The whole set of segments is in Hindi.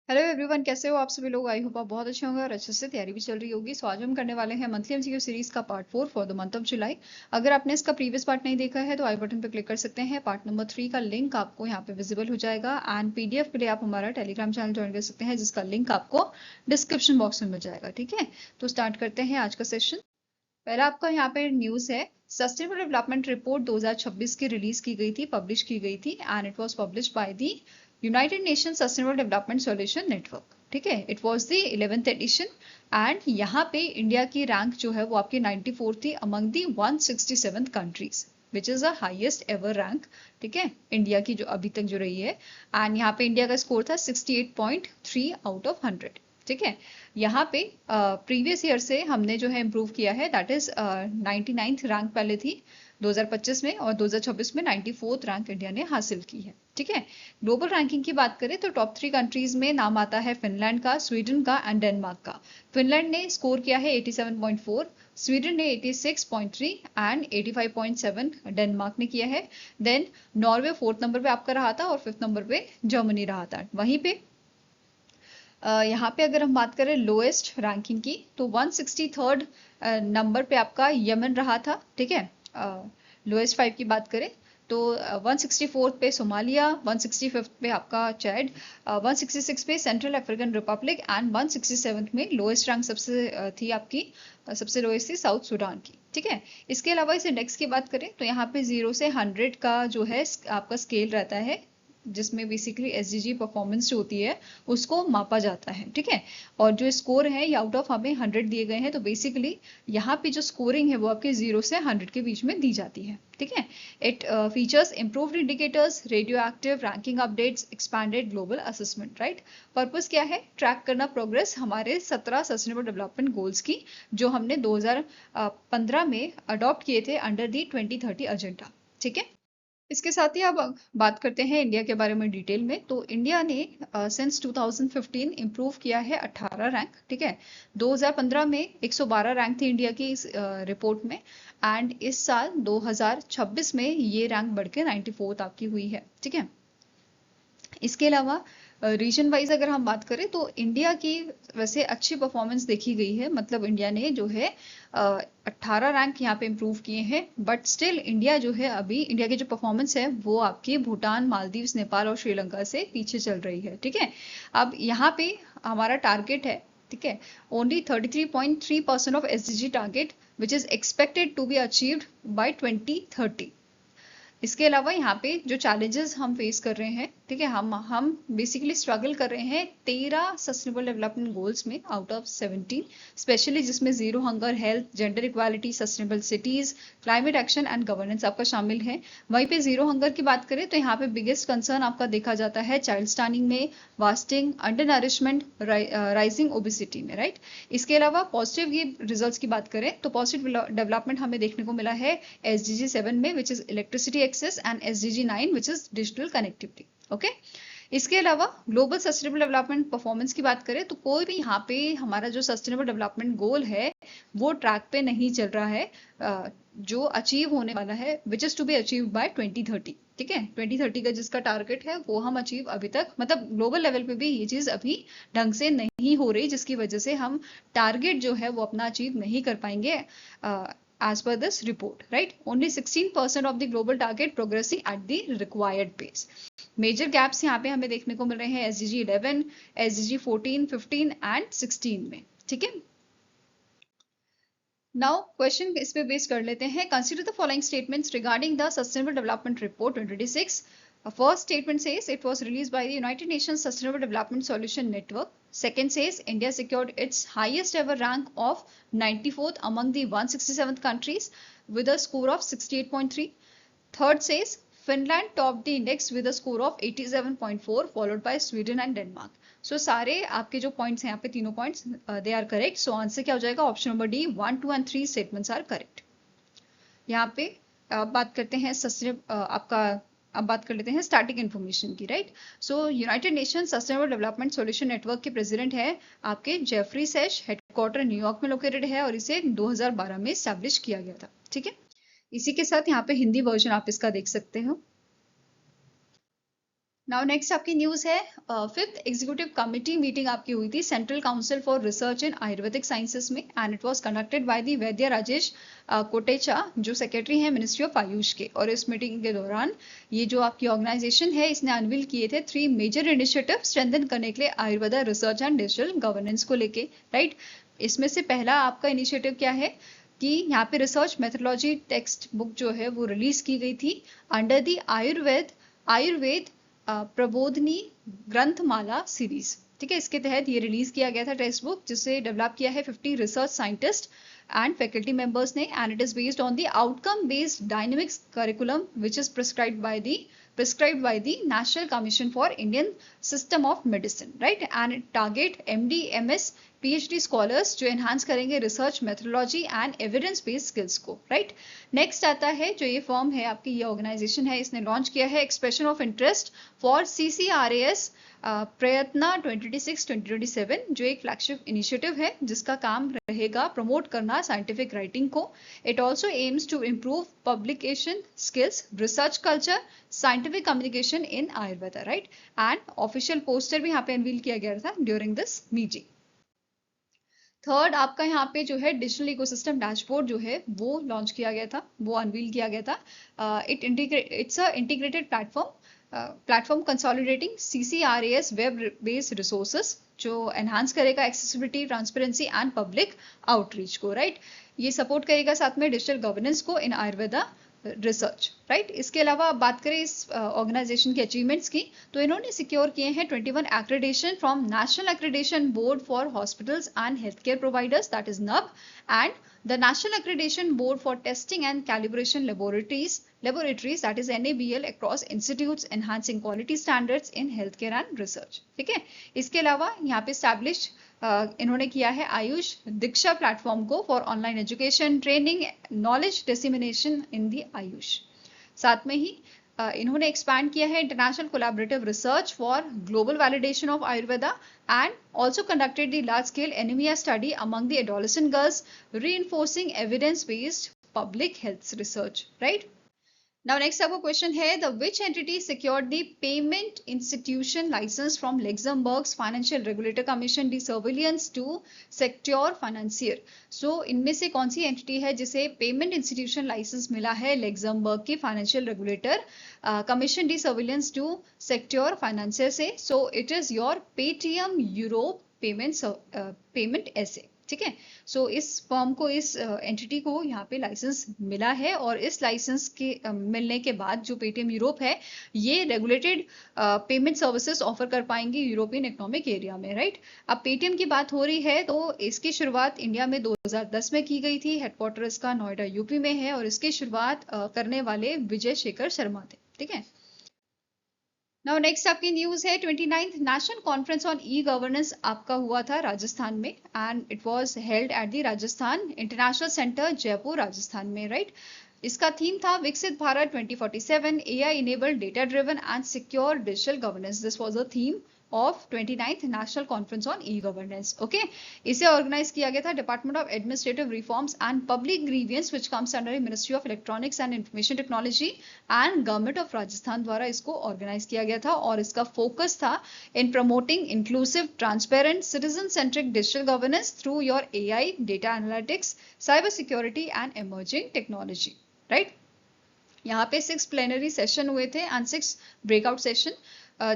हेलो एवरीवन, कैसे हो आप सभी लोग। आई होप आप बहुत अच्छे होंगे और अच्छे से तैयारी भी चल रही होगी। सो आज हम करने वाले हैं मंथली एमसीक्यू सीरीज का part 4 for the month of July. अगर आपने इसका प्रीवियस पार्ट नहीं देखा है तो आई बटन पर क्लिक कर सकते हैं। पार्ट नंबर 3 का लिंक आपको यहाँ पे विजिबल हो जाएगा एंड पीडीएफ के लिए आप हमारा टेलीग्राम चैनल ज्वाइन कर सकते हैं जिसका लिंक आपको डिस्क्रिप्शन बॉक्स में मिल जाएगा। ठीक है, तो स्टार्ट करते हैं आज का सेशन। पहला आपका यहाँ पे न्यूज है, सस्टेनेबल डेवलपमेंट रिपोर्ट 2026 की रिलीज की गई थी, पब्लिश की गई थी and it was published by the United Nation sustainable development solution Network. ठीक है, it was the 11th edition and यहाँ पे इंडिया की रैंक जो है वो आपकी 94 थी among the 167 countries which is a highest ever rank. ठीक है, इंडिया की जो अभी तक जो रही है एंड यहाँ पे इंडिया का स्कोर था 68.3 आउट ऑफ 100। ठीक है, यहाँ पे प्रीवियस ईयर से हमने जो है इम्प्रूव किया है, दैट इज 99th रैंक पहले थी 2025 में और 2026 में 94th रैंक इंडिया ने हासिल की है। ठीक है, ग्लोबल रैंकिंग की बात करें तो टॉप 3 कंट्रीज में नाम आता है फिनलैंड का, स्वीडन का एंड डेनमार्क का। फिनलैंड ने स्कोर किया है 87.4, स्वीडन ने 86.3 एंड 85.7 डेनमार्क ने किया है। देन नॉर्वे 4th नंबर पे आपका रहा था और 5th नंबर पे जर्मनी रहा था। वहीं पे यहाँ पे अगर हम बात करें लोएस्ट रैंकिंग की तो 163rd नंबर पे आपका यमन रहा था। ठीक है, लोएस्ट 5 की बात करें तो 164th पे सोमालिया, 165th पे आपका चैड, 166 पे central African Republic and 167th में लोएस्ट रैंक सबसे थी आपकी सबसे लोएस्ट थी साउथ सूडान की। ठीक है, इसके अलावा इस इंडेक्स की बात करें तो यहाँ पे 0 से 100 का जो है आपका स्केल रहता है जिसमें बेसिकली एसडीजी परफॉर्मेंस जो होती है उसको मापा जाता है। ठीक है, और जो स्कोर है ये आउट ऑफ हमें 100 दिए गए हैं तो बेसिकली यहाँ पे जो स्कोरिंग है वो आपके 0 से 100 के बीच में दी जाती है। ठीक है, it features improved indicators, radio active ranking updates, expanded global assessment. Right, purpose क्या है, ट्रैक करना प्रोग्रेस हमारे 17 सस्टेनेबल डेवलपमेंट गोल्स की जो हमने 2015 में अडॉप्ट किए थे अंडर दी 2030 एजेंडा। ठीक है, इसके साथ ही अब बात करते हैं इंडिया के बारे में डिटेल में। तो इंडिया ने सिंस 2015 इम्प्रूव किया है 18 रैंक। ठीक है, 2015 में 112 रैंक थी इंडिया की इस रिपोर्ट में एंड इस साल 2026 में ये रैंक बढ़ के 94th आपकी हुई है। ठीक है, इसके अलावा रीजन वाइज अगर हम बात करें तो इंडिया की वैसे अच्छी परफॉर्मेंस देखी गई है, मतलब इंडिया ने जो है 18 रैंक यहाँ पे इम्प्रूव किए हैं बट स्टिल इंडिया जो है अभी इंडिया की जो परफॉर्मेंस है वो आपकी भूटान, मालदीव्स, नेपाल और श्रीलंका से पीछे चल रही है। ठीक है, अब यहाँ पे हमारा टारगेट है, ठीक है, only 33.3% of SDG target which is expected to be achieved by 2030। इसके अलावा यहाँ पे जो चैलेंजेस हम फेस कर रहे हैं, ठीक है, हम बेसिकली स्ट्रगल कर रहे हैं 13 सस्टेनेबल डेवलपमेंट गोल्स में आउट ऑफ 17, स्पेशली जिसमें zero hunger, health, gender equality, sustainable cities, climate action and governance आपका शामिल है। वहीं पे जीरो हंगर की बात करें तो यहाँ पे बिगेस्ट कंसर्न आपका देखा जाता है चाइल्ड स्टैंडिंग में, wasting, under nourishment, rising obesity में। राइट, इसके अलावा पॉजिटिव ये रिजल्ट्स की बात करें तो पॉजिटिव डेवलपमेंट हमें देखने को मिला है एसडीजी 7 में which is electricity access and SDG 9 which is digital connectivity. Okay, इसके अलावा ग्लोबल सस्टेनेबल डेवलपमेंट परफॉर्मेंस की बात करें तो कोई भी यहाँ पे हमारा जो सस्टेनेबल डेवलपमेंट गोल है वो ट्रैक पे नहीं चल रहा है जो अचीव होने वाला है which is to be achieve by 2030। ठीक है, 2030 का जिसका टारगेट है वो हम अचीव अभी तक, मतलब ग्लोबल लेवल पे भी ये चीज अभी ढंग से नहीं हो रही जिसकी वजह से हम टारगेट जो है वो अपना अचीव नहीं कर पाएंगे as per this report. Right, only 16% of the global target progressing at the required pace. Major gaps यहाँ पे हमें देखने को मिल रहे हैं एसडीजी 11, एसडीजी 14, 15 एंड 16 में। ठीक है, नाउ क्वेश्चन इस पे बेस कर लेते हैं। Consider the following statements regarding the sustainable development report 2026। First statement says it was released by the United Nations Sustainable Development Solution Network. Second says India secured its highest ever rank of 94th among the 167 countries with a score of 68.3. Third says Finland topped the index with a score of 87.4 followed by Sweden and Denmark. So सारे आपके जो पॉइंट्स हैं यहाँ पे तीनों points they are correct. So answer क्या हो जाएगा, option number D, 1, 2 and 3 statements are correct. यहाँ पे बात करते हैं अब बात कर लेते हैं स्टैटिक इन्फॉर्मेशन की। Right, so United Nation sustainable development solution network के प्रेसिडेंट है आपके जेफरी सेश, हेडक्वार्टर न्यूयॉर्क में लोकेटेड है और इसे 2012 में एस्टैब्लिश किया गया था। ठीक है, इसी के साथ यहाँ पे हिंदी वर्जन आप इसका देख सकते हो। नाउ नेक्स्ट आपकी न्यूज है, फिफ्थ एग्जीक्यूटिव कमिटी मीटिंग आपकी हुई थी central council for research in Ayurvedic sciences में, and it was conducted by the Vaidya Rajesh Kotecha, जो सेक्रेटरी हैं मिनिस्ट्री ऑफ आयुष के। और इस मीटिंग के दौरान ये जो आपकी ऑर्गेनाइजेशन है इसने अनवील किए थे 3 मेजर इनिशिएटिव स्ट्रेंथन करने के लिए Ayurveda research and digital governance को लेके, राइट। इसमें से पहला आपका इनिशिएटिव क्या है कि यहाँ पे रिसर्च मेथोडोलॉजी टेक्स्ट बुक जो है वो रिलीज की गई थी under the Ayurveda Prabodhini Granthamala series, ठीक है। इसके तहत ये रिलीज किया गया था टेक्स्ट बुक, जिसे डेवलप किया है 50 research scientist and faculty members ने, and it is based on the outcome based dynamics curriculum which is prescribed by the National Commission for Indian System of Medicine, right? And it target MD, MS, PhD scholars जो enhance करेंगे research methodology and evidence based skills को, right? Next आता है जो ये firm है आपकी, ये organization है, इसने launch किया है expression of interest for CCRAS प्रयत्ना 2026-2027, जो एक फ्लैगशिप इनिशिएटिव है जिसका काम रहेगा प्रमोट करना साइंटिफिक राइटिंग को। It also aims to improve publication skills, research culture, scientific communication in Ayurveda, right. And official poster भी यहाँ पे अनवील किया गया था ड्यूरिंग दिस मीटिंग। थर्ड आपका यहाँ पे जो है डिजिटल इकोसिस्टम डैशबोर्ड जो है वो लॉन्च किया गया था, वो अनवील किया गया था। It's a integrated platform consolidating CCRAS web based resources, जो एनहांस करेगा accessibility, transparency and public outreach को, राइट। ये सपोर्ट करेगा साथ में डिजिटल गवर्नेंस को इन आयुर्वेदा रिसर्च, राइट। इसके अलावा आप बात करें इस ऑर्गेनाइजेशन के अचीवमेंट्स की, तो इन्होंने सिक्योर किए हैं 21 accreditation from national accreditation board for hospitals and health care providers, that is NAB, and the national accreditation board for testing and calibration laboratories that is NABL across institutes enhancing quality standards in healthcare and research, ठीक है। इसके अलावा यहाँ पे established इन्होंने किया है आयुष दीक्षा प्लेटफॉर्म को for online education, training, knowledge dissemination in the Ayush. साथ में ही इन्होंने एक्सपैंड किया है international collaborative research for global validation of Ayurveda, and also conducted the large scale anaemia study among the adolescent girls, reinforcing evidence based public health research, right. Now next आपको क्वेश्चन है, the which entity secured the payment institution license from Luxembourg's Financial Regulator Commission the surveillance to secure financier? So इनमें से कौन सी एंटिटी है जिसे पेमेंट इंस्टीट्यूशन लाइसेंस मिला है लग्जमबर्ग के financial regulator Commission de Surveillance du Secteur Financier से? So it is your Paytm Europe payment ऐसे, ठीक है। सो इस फर्म को, इस एंटिटी को यहाँ पे लाइसेंस मिला है, और इस लाइसेंस के मिलने के बाद जो पेटीएम यूरोप है ये रेगुलेटेड पेमेंट सर्विसेज ऑफर कर पाएंगे यूरोपियन इकोनॉमिक एरिया में, राइट। अब पेटीएम की बात हो रही है तो इसकी शुरुआत इंडिया में 2010 में की गई थी, हेडक्वार्टर इसका नोएडा यूपी में है, और इसकी शुरुआत करने वाले विजय शेखर शर्मा थे, ठीक है। नाउ नेक्स्ट आपकी न्यूज है 29th national conference on e governance आपका हुआ था राजस्थान में, and it was held at the Rajasthan international centre Jaipur Rajasthan में, राइट। इसका थीम था विकसित Bharat 2047 AI enabled data driven and secure digital governance. This was the theme of 29th national conference on e governance, okay. इसे ऑर्गेनाइज किया गया था department of administrative reforms and public grievance which comes under ministry of electronics and information technology and government of Rajasthan द्वारा इसको ऑर्गेनाइज किया गया था, और इसका फोकस था इन promoting inclusive, transparent, citizen centric digital governance through your AI, data analytics, cyber security and emerging technology, right. यहाँ पे 6 प्लेनरी सेशन हुए थे एंड 6 ब्रेकआउट सेशन,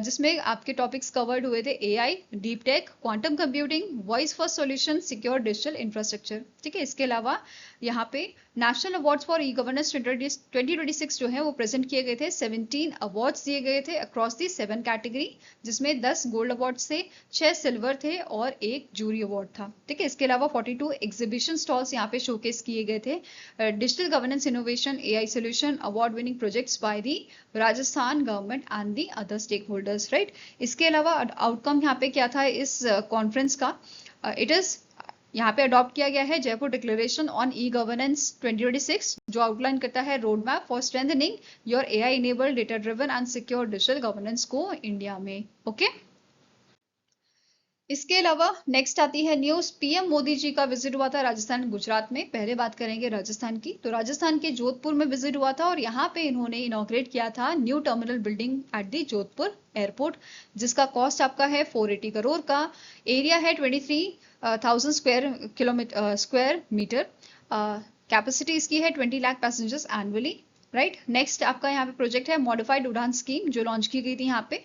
जिसमें आपके टॉपिक्स कवर्ड हुए थे AI, deep tech, quantum computing, voice first solution, secure digital infrastructure, ठीक है। इसके अलावा यहाँ पे national awards for e governance 2026 जो है वो प्रेजेंट किए गए थे। 17 अवार्ड्स दिए गए थे अक्रॉस दी 7 कैटेगरी, जिसमें 10 गोल्ड अवार्ड्स थे, 6 सिल्वर थे और 1 जूरी अवार्ड था, ठीक है। इसके अलावा 42 एग्जीबिशन स्टॉल्स यहाँ पे शोकेस किए गए थे। Digital governance innovation, AI solution, award winning projects by the Rajasthan government and the other stakeholders, right. इसके अलावा आउटकम यहाँ पे क्या था इस कॉन्फ्रेंस का? इट इज यहाँ पे अडॉप्ट किया गया है Jaipur declaration on e governance 2026, जो आउटलाइन करता है road map for strengthening your AI enabled, data driven and secure digital governance को इंडिया में, ओके। इसके अलावा नेक्स्ट आती है न्यूज, पीएम मोदी जी का विजिट हुआ था राजस्थान गुजरात में। पहले बात करेंगे राजस्थान की, तो राजस्थान के जोधपुर में विजिट हुआ था और यहाँ पे इन्होंने इनॉग्रेट किया था new terminal building at the Jodhpur airport, जिसका कॉस्ट आपका है 480 करोड़ का। एरिया है 23,000 स्क्वायर मीटर। कैपेसिटी इसकी है 20 lakh passengers annually, right. Next आपका यहाँ पे प्रोजेक्ट है मॉडिफाइड उड़ान स्कीम, जो लॉन्च की गई थी यहाँ पे।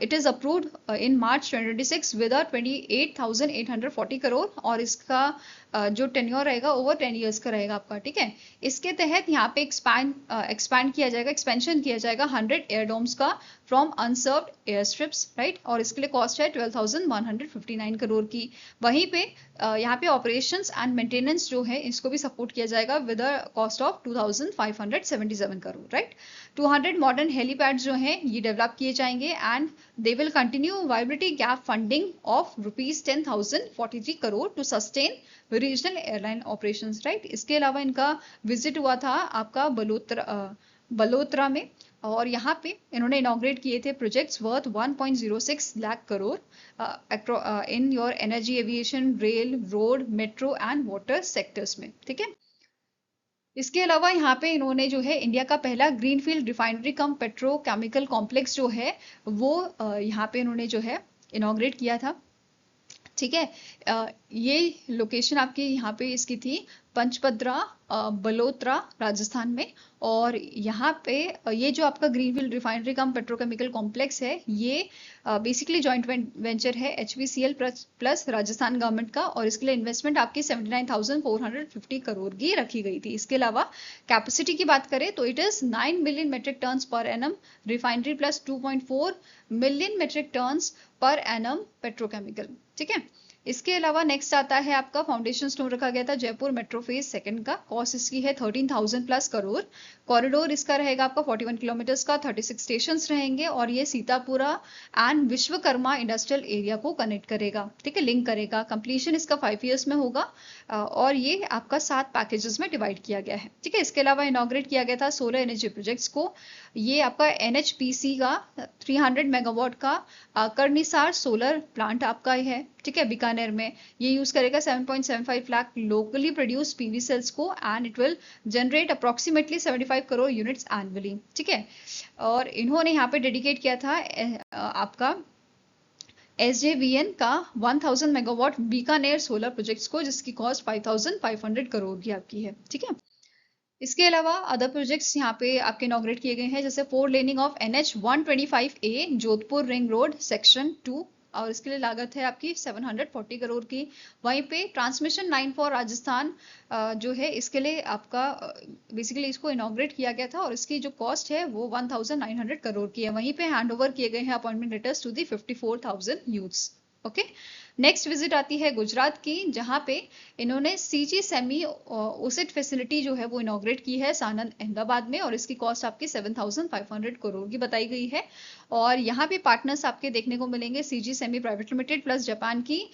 It is approved in March 2026 with 28,840 crore, और इसका जो टेन्योर रहेगा ओवर 10 इयर्स का रहेगा आपका, ठीक है। इसके तहत यहाँ पे एक्सपैंड किया जाएगा, एक्सपेंशन किया जाएगा 100 एयरडोम्स का from unserved air strips, right. और इसके लिए कॉस्ट है 12,159 करोड़ की। वहीं पे यहाँ पे ऑपरेशंस एंड मेंटेनेंस जो है इसको भी सपोर्ट किया जाएगा with a cost of 2,577 crore, right. 200 modern helipads जो हैं ये डेवलप किए जाएंगे and they will continue viability gap funding of ₹10,043 crore to sustain regional airline operations, right. इसके अलावा इनका विजिट हुआ था आपका बलोत्रा में, और यहाँ पे इन्होंने इनॉग्रेट किए थे projects worth 1.06 lakh crore in your energy, aviation, rail, road, metro and water sectors में, ठीक है। इसके अलावा यहाँ पे इन्होंने जो है इंडिया का पहला ग्रीनफील्ड रिफाइनरी कम पेट्रोकेमिकल कॉम्प्लेक्स जो है वो यहाँ पे इन्होंने जो है इनॉग्रेट किया था, ठीक है। ये लोकेशन आपकी यहाँ पे इसकी थी पंचपद्रा, बलोत्रा, राजस्थान में। और यहाँ पे ये जो आपका ग्रीनफील्ड रिफाइनरी कम पेट्रोकेमिकल कॉम्प्लेक्स है ये बेसिकली जॉइंट वेंचर है HPCL प्लस राजस्थान गवर्नमेंट का, और इसके लिए इन्वेस्टमेंट आपकी 79,450 करोड़ की रखी गई थी। इसके अलावा कैपेसिटी की बात करें तो it is 9 million metric tons per annum refinery plus 2.4 million metric tons per annum petrochemical, ठीक है। इसके अलावा नेक्स्ट आता है आपका फाउंडेशन स्टोन रखा गया था जयपुर मेट्रो फेज सेकंड का, कॉस्ट इसकी है 13,000 प्लस करोड़। कॉरिडोर इसका रहेगा आपका 41 किलोमीटर्स का, 36 स्टेशन रहेंगे, और ये Sitapura and Vishwakarma industrial area को कनेक्ट करेगा, ठीक है, लिंक करेगा। कंप्लीशन इसका 5 इयर्स में होगा, और ये आपका 7 पैकेजेस में डिवाइड किया गया है, ठीक है। इसके अलावा इनॉग्रेट किया गया था सोलर एनर्जी प्रोजेक्ट्स को। ये आपका NHPC का 300 मेगावाट का करनिसार सोलर प्लांट आपका है, ठीक है, बीकानेर में। ये यूज करेगा 7.75 lakh locally produce PV cells को, and it will generate approximately 75 crore units annually, ठीक है। और इन्होंने यहाँ पे डेडिकेट किया था आपका SJVN का 1000 मेगावाट बीकानेर सोलर प्रोजेक्ट्स को, जिसकी कॉस्ट 5,500 करोड़ की आपकी है, ठीक है। इसके अलावा अदर प्रोजेक्ट्स यहाँ पे आपके इनॉग्रेट किए गए हैं, जैसे 4 laning of NH 125A Jodhpur ring road section 2, और इसके लिए लागत है आपकी 740 करोड़ की। वहीं पे ट्रांसमिशन लाइन फॉर राजस्थान जो है इसके लिए आपका बेसिकली इसको इनॉग्रेट किया गया था, और इसकी जो कॉस्ट है वो 1,900 करोड़ की है। वहीं पे हैंड ओवर किए गए हैं appointment letters to the 54,000 youths, okay. Next visit आती है गुजरात की, जहां पे इन्होंने CG सेमी ओसिट फैसिलिटी जो है वो इनॉग्रेट की है सानंद अहमदाबाद में, और इसकी कॉस्ट आपकी 7,500 करोड़ की बताई गई है। और यहाँ पे पार्टनर्स आपके देखने को मिलेंगे CG semi private limited plus Japan की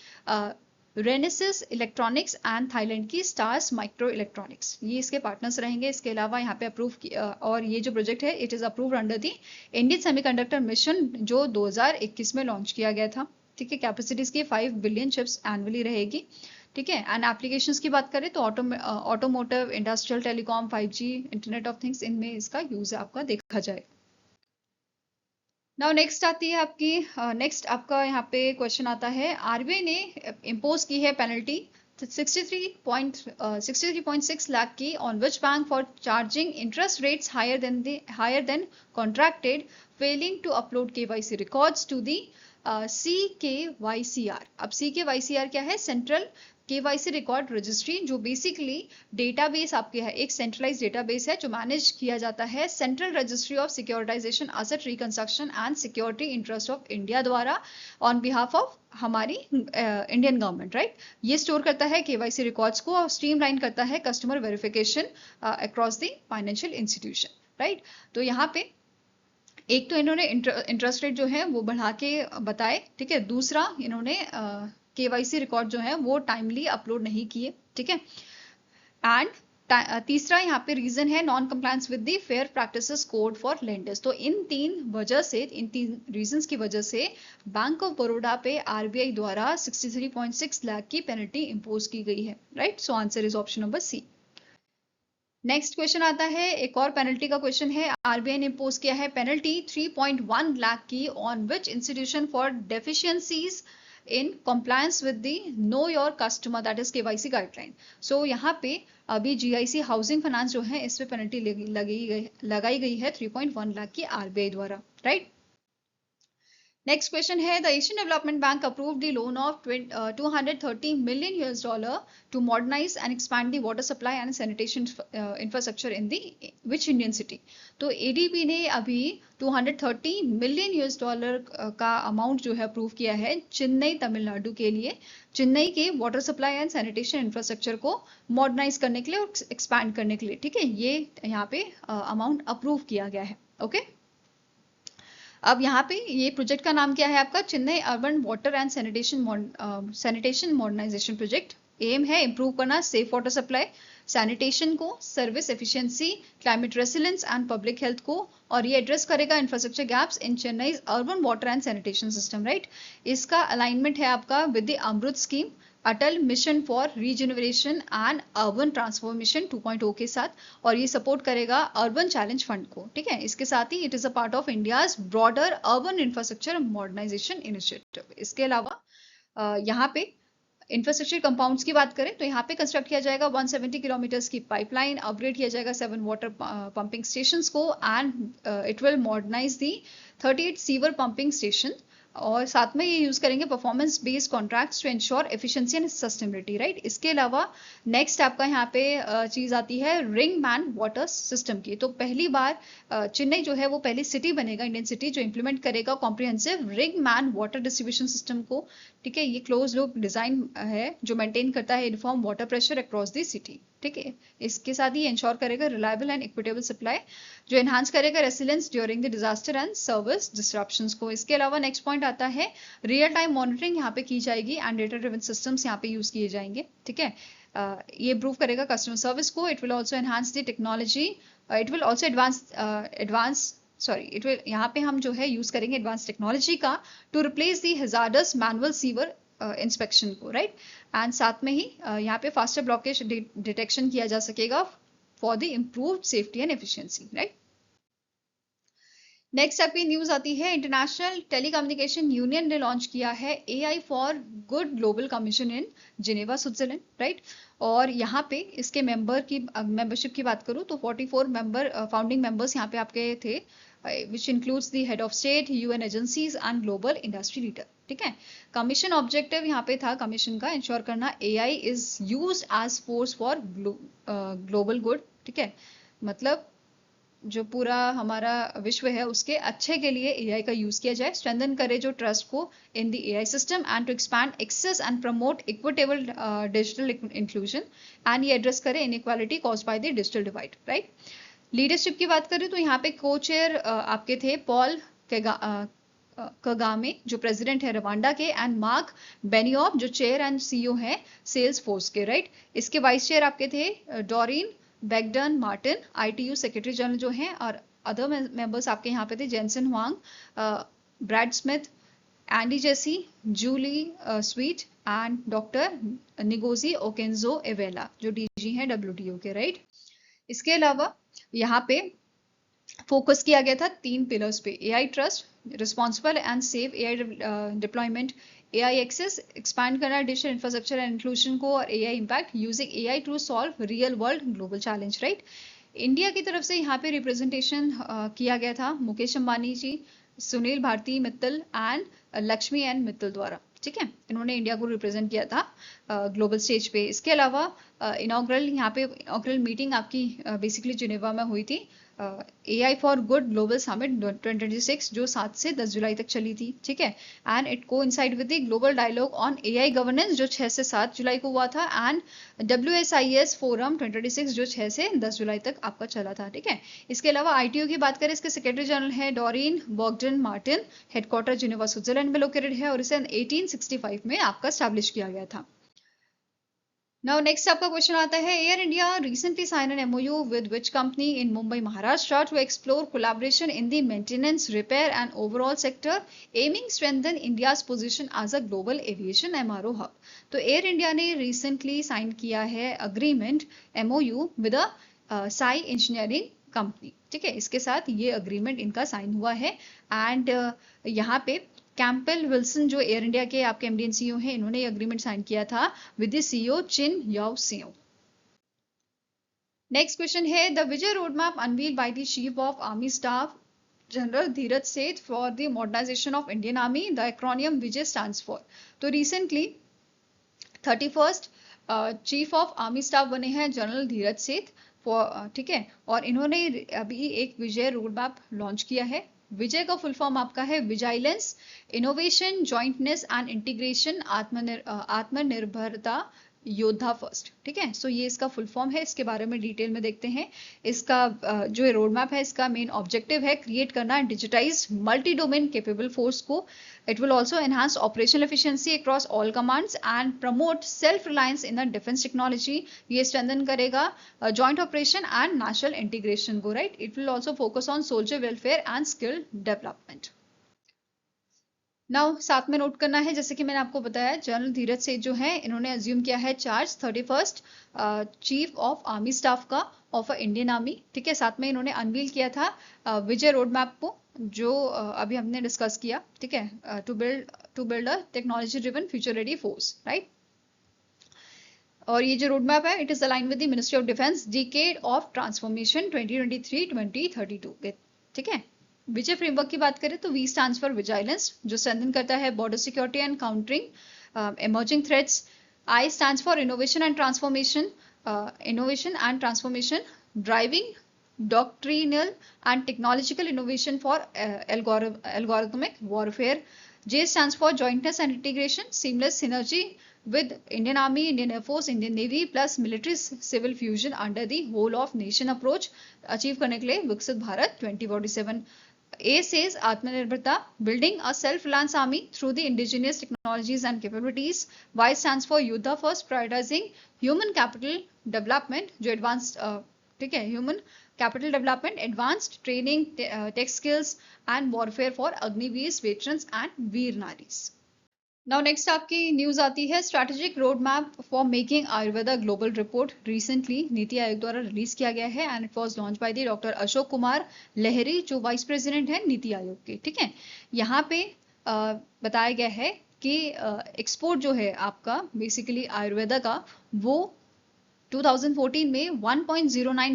रेनेसिस इलेक्ट्रॉनिक्स एंड थाईलैंड की स्टार्स माइक्रो इलेक्ट्रॉनिक्स, ये इसके पार्टनर्स रहेंगे। इसके अलावा यहाँ पे और ये जो प्रोजेक्ट है it is approved under the Indian semiconductor mission, जो 2021 में लॉन्च किया गया था, ठीक है। कैपेसिटीज की 5 बिलियन चिप्स एनुअली रहेगी, ठीक है। एंड एप्लीकेशंस की बात करें तो automotive, industrial, telecom, 5G, internet of things, इनमें इसका यूज आपका देखा जाए। नाउ नेक्स्ट आती है आपकी नेक्स्ट आपका यहाँ पे क्वेश्चन आता है, RBI ने इम्पोज की है पेनल्टी 63.6 लाख की on which bank for charging interest rates higher than contracted failing to upload KYC records to the CKYCR। अब CKYCR क्या है? सेंट्रल KYC रिकॉर्ड रजिस्ट्री, जो बेसिकली डेटाबेस आपके है, एक सेंट्रलाइज डेटाबेस है जो मैनेज किया जाता है central registry of securitisation asset reconstruction and security interest of India द्वारा ऑन बिहाफ ऑफ हमारी इंडियन गवर्नमेंट, राइट। ये स्टोर करता है KYC रिकॉर्ड्स को और स्ट्रीमलाइन करता है customer verification across the financial institution, right. तो यहाँ पे एक तो इन्होंने इंटरेस्ट रेट जो है वो बढ़ा के बताए, ठीक है। दूसरा इन्होंने KYC रिकॉर्ड जो है वो टाइमली अपलोड नहीं किए, ठीक है। एंड तीसरा यहाँ पे रीजन है non compliance with the fair practices code for lenders. तो इन तीन रीजंस की वजह से बैंक ऑफ बड़ौदा पे आरबीआई द्वारा 63.6 लाख की पेनल्टी इंपोज की गई है, right. So answer is option number C. Next question आता है, एक और पेनल्टी का क्वेश्चन है। आरबीआई ने इंपोज किया है पेनल्टी 3.1 लाख की on which institution for deficiencies in compliance with the know your customer that is KYC guideline. So यहाँ पे अभी जीआईसी हाउसिंग फाइनेंस जो है इस पे पेनल्टी लगाई गई है 3.1 लाख की आरबीआई द्वारा, राइट। नेक्स्ट क्वेश्चन है, the Asian Development Bank approved the loan of 230 million US dollar to modernise and expand the water supply and sanitation infrastructure in the which Indian city. तो एडीबी ने अभी 230 मिलियन यूएस डॉलर का अमाउंट जो है अप्रूव किया है चेन्नई तमिलनाडु के लिए, चेन्नई के water supply and sanitation infrastructure को मॉडर्नाइज करने के लिए और एक्सपैंड करने के लिए, ठीक है। ये यहाँ पे अमाउंट अप्रूव किया गया है, ओके। अब यहाँ पे ये प्रोजेक्ट का नाम क्या है आपका, Chennai urban water and sanitation modernisation project. Aim है इंप्रूव करना सेफ वाटर सप्लाई, सैनिटेशन को, service efficiency, climate resilience and public health को, और ये एड्रेस करेगा infrastructure gaps in Chennai urban water and sanitation system, right. इसका अलाइनमेंट है आपका with the Amrut scheme, Atal mission for regeneration and urban transformation 2.0 के साथ, और ये सपोर्ट करेगा अर्बन चैलेंज फंड को, ठीक है। इसके साथ ही it is a part of India's broader urban infrastructure modernisation initiative. इसके अलावा यहाँ पे इंफ्रास्ट्रक्चर कंपाउंड्स की बात करें तो यहाँ पे कंस्ट्रक्ट किया जाएगा 170 किलोमीटर्स की पाइपलाइन, अपग्रेड किया जाएगा 7 वाटर पंपिंग स्टेशंस को, and it will modernise the 38 sewer pumping station, और साथ में ये यूज करेंगे performance based contracts to ensure efficiency and sustainability, right. इसके अलावा नेक्स्ट आपका यहाँ पे चीज आती है रिंग मैन वाटर सिस्टम की। तो पहली बार चेन्नई जो है वो पहली सिटी बनेगा, इंडियन सिटी, जो इंप्लीमेंट करेगा comprehensive ring man water distribution system को, ठीक है। ये क्लोज लूप डिजाइन है जो मेंटेन करता है uniform water pressure across the city, ठीक है। इसके साथ ही इंश्योर करेगा रिलायबल एंड इक्विटेबल सप्लाई, जो एनहांस करेगा resilience during the disaster and service disruptions को। इसके अलावा नेक्स्ट पॉइंट आता है रियल टाइम मॉनिटरिंग यहाँ पे की जाएगी एंड डेटा ड्रिवन सिस्टम्स यहाँ पे यूज किए जाएंगे, ठीक है। ये इम्प्रूव करेगा कस्टमर सर्विस को, it will also enhance the technology, it will also it will यहाँ पे हम जो है यूज करेंगे एडवांस टेक्नोलॉजी का to replace the hazardous manual sewer inspection को, राइट। एंड साथ में ही यहाँ पे फास्टर ब्लॉकेज डिटेक्शन किया जा सकेगा for the improved safety and efficiency, right. Next आपकी न्यूज आती है, इंटरनेशनल टेलीकम्युनिकेशन यूनियन ने लॉन्च किया है AI for good global commission in Geneva Switzerland, right. और यहाँ पे इसके मेंबरशिप की बात करूँ तो 44 फाउंडिंग मेंबर्स यहाँ पे आपके थे, which includes the head of state, UN agencies and global industry leader, ठीक है। कमीशन ऑब्जेक्टिव यहाँ पे था कमीशन का इंश्योर करना AI is used as force for global good, ठीक है। मतलब जो पूरा हमारा विश्व है उसके अच्छे के लिए AI का यूज किया जाए, स्ट्रेंथन करे जो ट्रस्ट को in the AI system and to expand access and promote equitable digital inclusion, and ये एड्रेस करे inequality caused by the digital divide, right. Leadership की बात करें तो यहाँ पे को चेयर आपके थे पॉल कगामे जो प्रेसिडेंट है रवांडा के, एंड मार्क बेनियोफ जो चेयर एंड CEO है सेल्स फोर्स के, राइट। इसके वाइस चेयर आपके थे Doreen Bogdan Martin ITU secretary general जो हैं, और अदर मेंबर्स आपके यहाँ पे थे Jensen Huang, Brad Smith, Andy Jassy, Julie Sweet and doctor Ngozi Okonjo Iweala जो DG हैं WTO के, राइट। इसके अलावा यहाँ पे फोकस किया गया था 3 पिलर्स पे, AI trust, responsible and safe AI deployment, AI access, expand करना डिजिटल इंफ्रास्ट्रक्चर एंड इंक्लूजन को, और AI impact using AI to solve real world global challenge, right. India की तरफ से यहाँ पे रिप्रेजेंटेशन किया गया था मुकेश अंबानी जी, सुनील भारती मित्तल एंड लक्ष्मी एन मित्तल द्वारा, ठीक है। इन्होंने इंडिया को रिप्रेजेंट किया था ग्लोबल स्टेज पे। इसके अलावा इनॉग्रल मीटिंग आपकी बेसिकली जिनेवा में हुई थी, AI for good global summit 2026 जो 7 से 10 जुलाई तक चली थी, ठीक है। And it coincide with the global dialogue on AI governance जो 6 से 7 जुलाई को हुआ था, एंड WSIS फोरम 2026 जो 6 से 10 जुलाई तक आपका चला था, ठीक है। इसके अलावा ITU की बात करें, इसके सेक्रेटरी जनरल है डॉरिन बॉगडन मार्टिन, हेडक्वार्टर जिनेवा स्विट्जरलैंड में लोकेटेड है, और इसे 1865 में आपका स्टैब्लिश किया गया था। नाउ नेक्स्ट आपका क्वेश्चन आता है, Air India recently sign an MOU with which company in Mumbai Maharashtra to explore collaboration in the maintenance repair and overall sector aiming strengthen India's position as a global aviation MRO hub. तो एयर इंडिया ने रिसेंटली साइन किया है agreement MOU with a Sai engineering company. ठीक है, इसके साथ ये अग्रीमेंट इनका साइन हुआ है एंड यहाँ पे कैंपेल विल्सन जो एयर इंडिया के आपके एमडी एंड सीईओ हैं, इन्होंने ये अग्रीमेंट साइन किया था with the CEO Chin Yao Siow. Next question है, the Vijay road map unveil by the chief of army staff general Dhiraj Seth for the modernisation of Indian army, the acronym Vijay stands for. तो recently 31st chief of army staff बने हैं जनरल धीरज सेठ। ठीक है, और इन्होंने अभी एक विजय रोड मैप लॉन्च किया है। विजय का फुल फॉर्म आपका है विजाइलेंस, इनोवेशन, जॉइंटनेस एंड इंटीग्रेशन, आत्मनिर्भरता, योद्धा फर्स्ट। ठीक है, सो ये इसका फुल फॉर्म है, इसके बारे में डिटेल में देखते हैं। इसका जो रोड मैप है, इसका मेन ऑब्जेक्टिव है क्रिएट करना digitise multi domain capable force को। It will also enhance operational efficiency across all commands and promote self reliance in the defence technology. ये स्ट्रेंथन करेगा joint operation and national integration को, right. It will also focus on soldier welfare and skill development. Now साथ में नोट करना है, जैसे कि मैंने आपको बताया, जनरल धीरज सेठ जो है, इन्होंने अज्यूम किया है charge 31st chief of army staff का ऑफ इंडियन आर्मी। ठीक है, साथ में इन्होंने अनवील किया था विजय रोड मैप को, जो अभी हमने डिस्कस किया। ठीक है, to build a technology driven future ready force, right. और ये जो रोड मैप है, it is align with the ministry of defence decade of transformation 2023-2032। ठीक है, विजय फ्रेमवर्क की बात करें तो वी स्टैंड्स फॉर विजिलेंस, जो स्ट्रेंथन करता है border security and countering emerging threats. I stands for innovation and transformation, driving doctrinal and technological innovation for algorithmic warfare. J stands for jointness and integration, seamless synergy with Indian Army, Indian Air Force, Indian Navy plus military civil fusion under the whole of nation approach achieve करने के लिए विकसित Bharat 2047। A says Atmanirbharta, building a self-reliance army through the indigenous technologies and capabilities. Y stands for Yuddha first, prioritizing human capital development, जो advanced ठीक है, human capital development, advanced training, tech skills and warfare for Agniveer veterans and Veer नारीज। नाउ नेक्स्ट आपकी न्यूज आती है, strategic road map for making Ayurveda global report recently NITI Aayog द्वारा रिलीज किया गया है and it was launch by the doctor Ashok Kumar Lahiri, जो वाइस प्रेसिडेंट है नीति आयोग के। ठीक है, यहाँ पे बताया गया है कि एक्सपोर्ट जो है आपका बेसिकली आयुर्वेदा का, वो 2014 में 1.09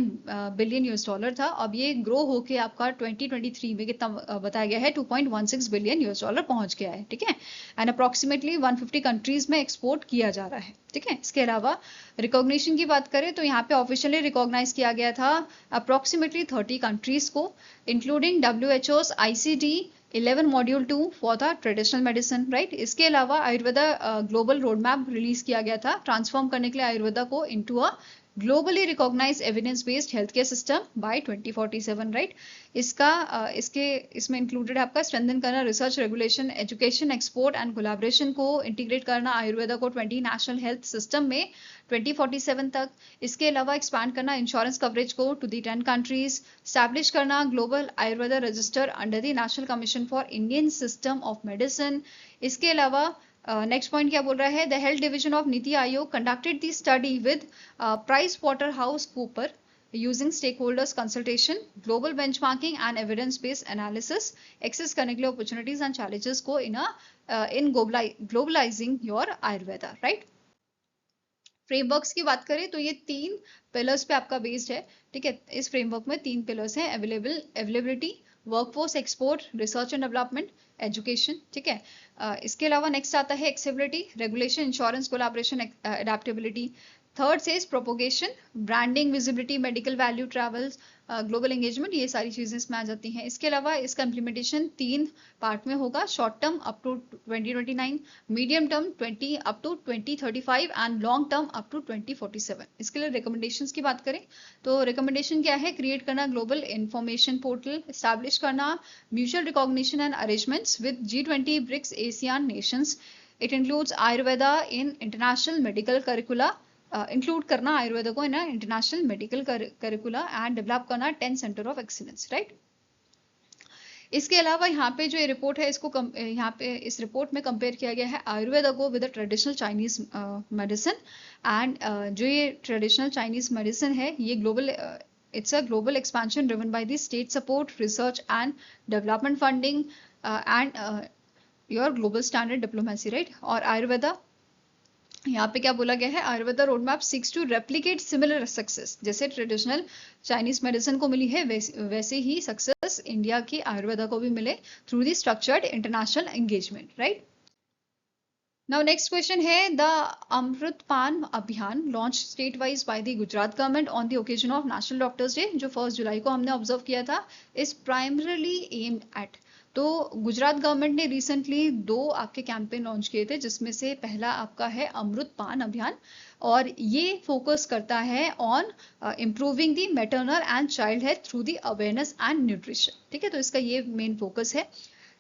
बिलियन यूएस डॉलर था। अब ये ग्रो होके आपका 2023 में कितना बताया गया है, 2.16 बिलियन यूएस डॉलर पहुंच गया है। ठीक है, एंड अप्रोक्सीमेटली 150 कंट्रीज में एक्सपोर्ट किया जा रहा है। ठीक है, इसके अलावा रिकॉग्निशन की बात करें तो यहाँ पे ऑफिशियली रिकॉग्नाइज किया गया था अप्रोक्सीमेटली 30 कंट्रीज को, including WHO's ICD 11 module 2 for the traditional medicine, right. इसके अलावा Ayurveda global road map release किया गया था ट्रांसफॉर्म करने के लिए आयुर्वेदा को into a globally recognise evidence based health care system by 2047, right. इसमें इंक्लूडेड है आपका स्ट्रेंथन करना research, regulation, education, export and collaboration को इंटीग्रेट करना आयुर्वेदा को 20 नेशनल हेल्थ सिस्टम में 2047 तक। इसके अलावा एक्सपैंड करना इंश्योरेंस कवरेज को टू दी 10 कंट्रीज, स्टैब्लिश करना global Ayurveda register under the national commission for Indian system of medicine. इसके अलावा नेक्स्ट पॉइंट क्या बोल रहा है, the health division of NITI Aayog conducted the study with price waterhouse cooper using stakeholders consultation, global benchmarking and evidence based analysis, access करने के लिए अपॉर्चुनिटीज एंड चैलेंजेस को in globalising your Ayurveda, right. Frameworks की बात करें तो ये 3 पिलर्स पे आपका बेस्ड है। ठीक है, इस फ्रेमवर्क में 3 पिलर्स हैं, availability, workforce, export, research and development, education. ठीक है, इसके अलावा नेक्स्ट आता है accessibility, regulation, insurance, collaboration, adaptability. Third says propagation, branding, visibility, medical value, travels, global engagement, ये सारी चीजें इसमें आ जाती हैं। इसके अलावा इसका इम्प्लीमेंटेशन 3 पार्ट में होगा, short term up to 2029, medium term 20 up to 2035 and long term up to 2047। इसके लिए रिकमेंडेशंस की बात करें तो रिकमेंडेशन क्या है, क्रिएट करना ग्लोबल इंफॉर्मेशन पोर्टल, एस्टैब्लिश करना mutual recognition and arrangements with G20 BRICS ASEAN nations. It includes Ayurveda in international medical curricula, include करना आयुर्वेद को in international medical curricula and develop करना 10 सेंटर ऑफ एक्सीलेंस, राइट। इसके अलावा यहाँ पे जो ये रिपोर्ट है इसको यहाँ पे इस रिपोर्ट में कंपेयर किया गया है आयुर्वेद को with traditional Chinese medicine and जो ये ट्रेडिशनल चाइनीज मेडिसिन है ये global it's a global expansion driven by the state support, research and development funding and your global standard diplomacy, right? और आयुर्वेदा यहाँ पे क्या बोला गया है, Ayurveda road map seeks to replicate similar success, जैसे ट्रेडिशनल चाइनीज मेडिसिन को मिली है वैसे ही सक्सेस इंडिया की आयुर्वेदा को भी मिले through the structured international engagement, right. Now next question है द अमृत पान अभियान launch state wise by the Gujarat government on the occasion of national doctors day, जो 1 जुलाई को हमने ऑब्जर्व किया था, इज प्राइमरली एम्ड एट। तो गुजरात गवर्नमेंट ने रिसेंटली 2 आपके कैंपेन लॉन्च किए थे, जिसमें से पहला आपका है अमृत पान अभियान और ये फोकस करता है on improving the maternal and child health through the awareness and nutrition, ठीक है। तो इसका ये मेन फोकस है।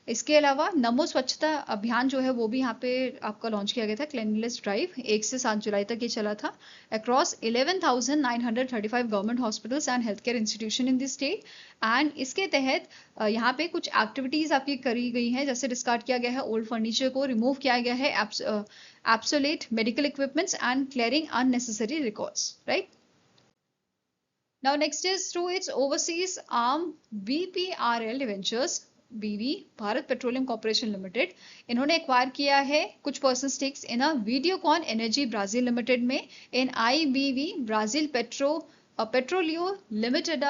इसके अलावा नमो स्वच्छता अभियान जो है वो भी यहाँ पे आपका लॉन्च किया गया था, क्लीनलीनेस ड्राइव 1 से 7 जुलाई तक ये चला था across 11,935 government hospitals and health care institution in the state. And इसके तहत यहाँ पे कुछ एक्टिविटीज आपकी करी गई हैं, जैसे डिस्कार्ड किया गया है ओल्ड फर्नीचर को, रिमूव किया गया है absolute medical equipments and clearing unnecessary records, right. Now next is through its overseas arm BPRL Ventures BV Bharat petroleum corporation limited, इन्होंने एक्वायर किया है कुछ person stakes in a Videocon energy Brazil limited में, in IBV Brazil petroleo limited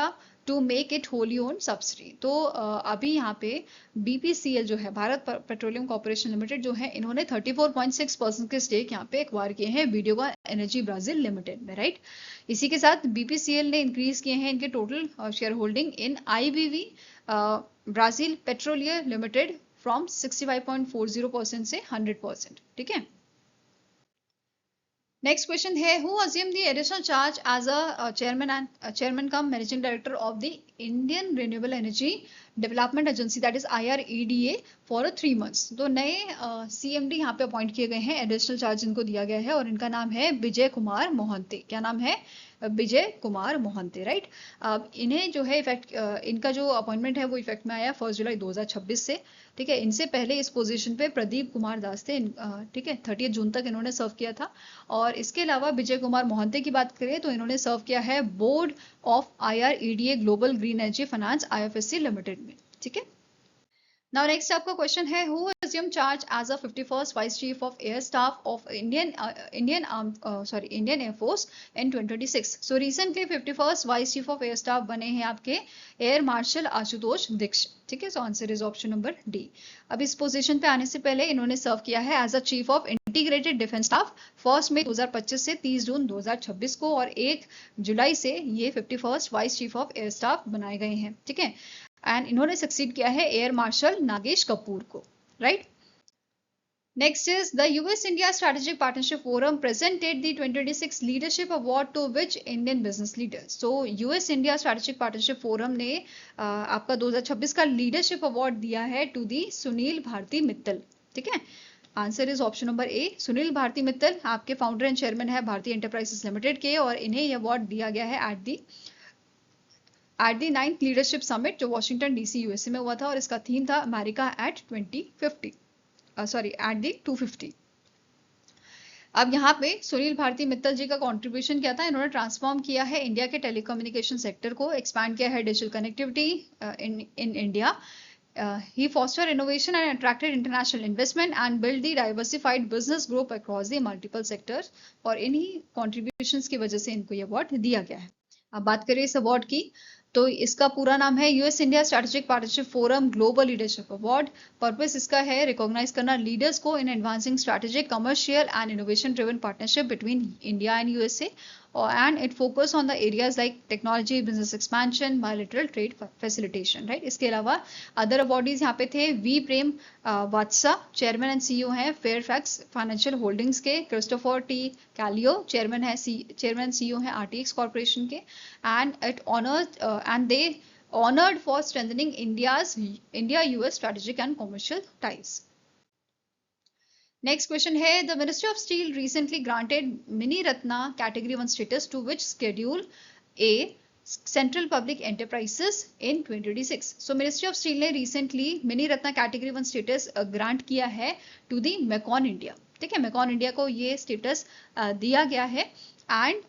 to make it wholly own subsidy. तो अभी यहाँ पे BPCL जो है भारत पेट्रोलियम कॉर्पोरेशन लिमिटेड जो है, इन्होंने 34.6% के स्टेक यहाँ पे एक्वायर किए हैं वीडियोकॉन एनर्जी ब्राजील लिमिटेड में, राइट। इसी के साथ BPCL ने इंक्रीज किए हैं इनके total share holding in IBV Brazil petroleo limited from 65.40% से 100%, ठीक है। नेक्स्ट क्वेश्चन है who assume the additional charge as a chairman cum managing director of the Indian renewable energy development agency that is IREDA for 3 months। तो नए CMD यहाँ पे अपॉइंट किए गए हैं, एडिशनल चार्ज इनको दिया गया है और इनका नाम है विजय कुमार मोहंती। क्या नाम है? विजय कुमार मोहंती, राइट। इन्हें जो है इफेक्ट इनका जो अपॉइंटमेंट है वो इफेक्ट में आया 1 जुलाई 2026 से, ठीक है। इनसे पहले इस पोजीशन पे प्रदीप कुमार दास थे, ठीक है। 30 जून तक इन्होंने सर्व किया था। और इसके अलावा विजय कुमार मोहंती की बात करें तो इन्होंने सर्व किया है board of IREDA global green energy finance IFSC limited में, ठीक है। Now next आपका क्वेश्चन है who assumed charge as a 51st Vice Chief of Air Staff of Indian Air Force in 2026। So recently 51st Vice Chief of Air Staff बने हैं आपके एयर मार्शल आशुतोष दीक्षित, ठीक है। सो answer is option number D. अब इस पोजीशन पे आने से पहले इन्होंने सर्व किया है as a chief of integrated defence staff 1 मई 2025 से 30 जून 2026 को, और 1 जुलाई से ये 51st vice chief of air staff बनाए गए हैं, ठीक है। एंड इन्होंने सक्सीड किया है एयर मार्शल नागेश कपूर को, right. Next is the US-India Strategic Partnership Forum presented the 2026 Leadership Award to which Indian business leaders? So US-India Strategic Partnership Forum ने आपका 2026 का लीडरशिप अवार्ड दिया है टू दी सुनील भारती मित्तल, ठीक है। Answer is option number A. Sunil Bharti Mittal आपके फाउंडर एंड चेयरमैन है भारतीय एंटरप्राइजेस लिमिटेड के, और इन्हें यह अवार्ड दिया गया है at the 9th leadership summit जो वॉशिंगटन DC USA में हुआ था, और इसका थीम था अमेरिका एट 2050, एट दी 250। अब यहाँ पे सुनील भारती मित्तल जी का कंट्रीब्यूशन क्या था? इन्होंने ट्रांसफॉर्म किया है इंडिया के टेलीकम्युनिकेशन सेक्टर को, एक्सपैंड किया है digital connectivity in India. He fostered innovation and attracted international investment and built the diversified business group across the multiple sectors, और इन्हीं contributions की वजह से इनको ये अवार्ड दिया गया है। अब बात करें इस अवार्ड की, तो इसका पूरा नाम है US India strategic partnership forum global leadership award. Purpose इसका है रिकॉग्नाइज करना लीडर्स को in advancing strategic commercial and innovation driven partnership between India and USA, and it focus on the areas like technology, business expansion, bilateral trade facilitation, right। इसके अलावा अदर अवार्डीज यहाँ पे थे V Prem Watsa, chairman and CEO हैं फेयरफैक्स फाइनेंशियल होल्डिंग्स के, Christopher T Calio chairman CEO हैं RTX कॉर्पोरेशन के, and they honored for strengthening India US strategic and commercial ties। Next question है, the ministry of steel recently granted mini Ratna category 1 status to which schedule A central public enterprises in 2026। So ministry of steel ने recently mini Ratna category 1 status grant किया है टू दी मैकॉन इंडिया। ठीक है, मैकॉन इंडिया को ये स्टेटस दिया गया है एंड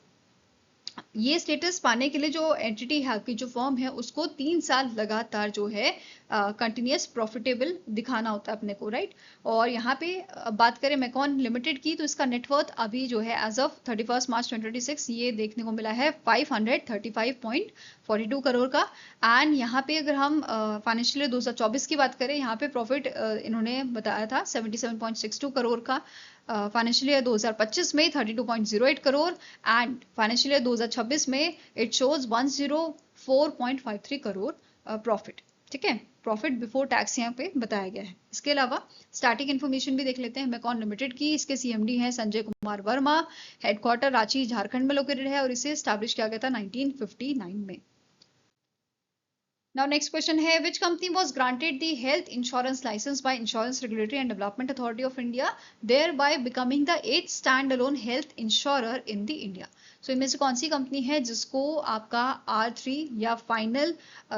ये स्टेटस पाने के लिए जो एंटिटी है, आपकी जो फर्म है, उसको 3 साल लगातार जो है कंटिन्यूस प्रॉफिटेबल दिखाना होता है अपने को, राइट। और यहाँ पे बात करें मैकॉन लिमिटेड की, तो इसका नेटवर्थ अभी जो है एज ऑफ 31 मार्च 2026 ये देखने को मिला है 535.42 करोड़ का। एंड यहाँ पे अगर हम फाइनेंशियल ईयर 2024 की बात करें, यहाँ पे प्रॉफिट इन्होंने बताया था 77.62 करोड़ का। फाइनेंशियल ईयर 2025 में 32.08 करोड़ एंड फाइनेंशियल ईयर 2026 में इट शोज 104.53 करोड़ प्रॉफिट। ठीक है, प्रॉफिट बिफोर टैक्स यहाँ पे बताया गया है। इसके अलावा स्टैटिक इन्फॉर्मेशन भी देख लेते हैं मैकॉन लिमिटेड की। इसके सीएमडी हैं संजय कुमार वर्मा, हेडक्वार्टर रांची झारखंड में लोकेटेड है और इसे स्टैब्लिश किया गया था 1959 में। Now next question है, which company was granted the health insurance license by Insurance Regulatory and Development Authority of India, thereby becoming the 8th standalone health insurer in the India? So इनमें से कौन सी कंपनी है जिसको आपका R3 या फाइनल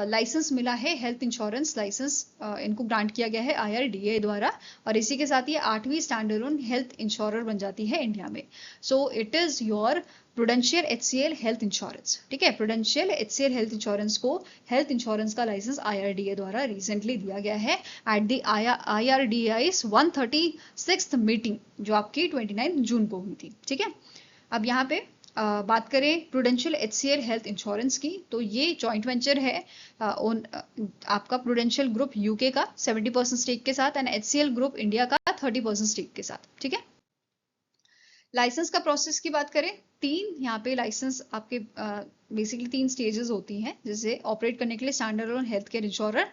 लाइसेंस मिला है, हेल्थ इंश्योरेंस लाइसेंस इनको ग्रांट किया गया है IRDA द्वारा, और इसी के साथ ये 8वीं स्टैंडर्ड हेल्थ इंश्योरर बन जाती है इंडिया में। सो it is your prudential HCL health insurance. ठीक है, प्रूडेंशियल HCL हेल्थ इंश्योरेंस को हेल्थ इंश्योरेंस का लाइसेंस IRDA द्वारा रिसेंटली दिया गया है at the IRDA's 136th meeting, जो आपकी 29 जून को हुई थी। ठीक है, अब यहाँ पे बात करें प्रूडेंशियल HCL हेल्थ इंश्योरेंस की, तो ये जॉइंट वेंचर है आपका प्रूडेंशियल ग्रुप यूके का 70% स्टेक के साथ एंड HCL ग्रुप इंडिया का 30% स्टेक के साथ। ठीक है, लाइसेंस का प्रोसेस की बात करें, 3 यहाँ पे लाइसेंस आपके बेसिकली 3 स्टेजेस होती हैं, जैसे ऑपरेट करने के लिए standard health care insurer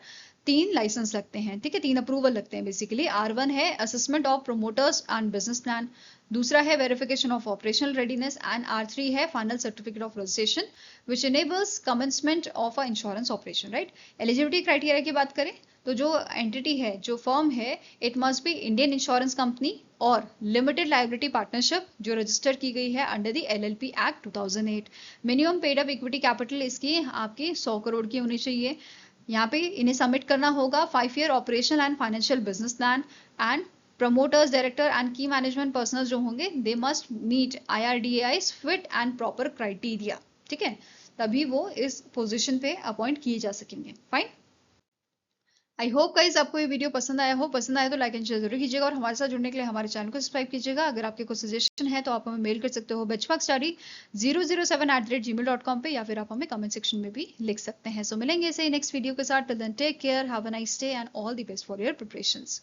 3 licence लगते हैं। ठीक है, 3 अप्रूवल लगते हैं बेसिकली। R1 है assessment of promoters and business plan, दूसरा है verification of operational readiness and R3 है final certificate of registration which enables commencement of a insurance operation, right. Eligibility criteria की बात करें तो जो एंटिटी है, जो फर्म है, it must be Indian insurance company और लिमिटेड लायबिलिटी पार्टनरशिप जो रजिस्टर की गई है under the LLP act 2008। Minimum paid up equity capital इसकी आपकी 100 करोड़ की होनी चाहिए। यहाँ पे इन्हें सबमिट करना होगा 5 year operational and financial business plan and promoters, director and key management personnel जो होंगे they must meet IRDA's fit and proper criteria. ठीक है, तभी वो इस पोजीशन पे अपॉइंट किए जा सकेंगे। फाइन, आई होप गाइस आपको ये वीडियो पसंद आया हो। पसंद आया तो लाइक एंड शेयर जरूर कीजिएगा और हमारे साथ जुड़ने के लिए हमारे चैनल को सब्सक्राइब कीजिएगा। अगर आपके कुछ सजेशन है तो आप हमें मेल कर सकते हो benchmarkstudy007@gmail.com पे, या फिर आप हमें कमेंट सेक्शन में भी लिख सकते हैं। सो मिलेंगे ऐसे ही नेक्स्ट वीडियो के साथ। Till then take care, have a nice day and all the best for your preparations.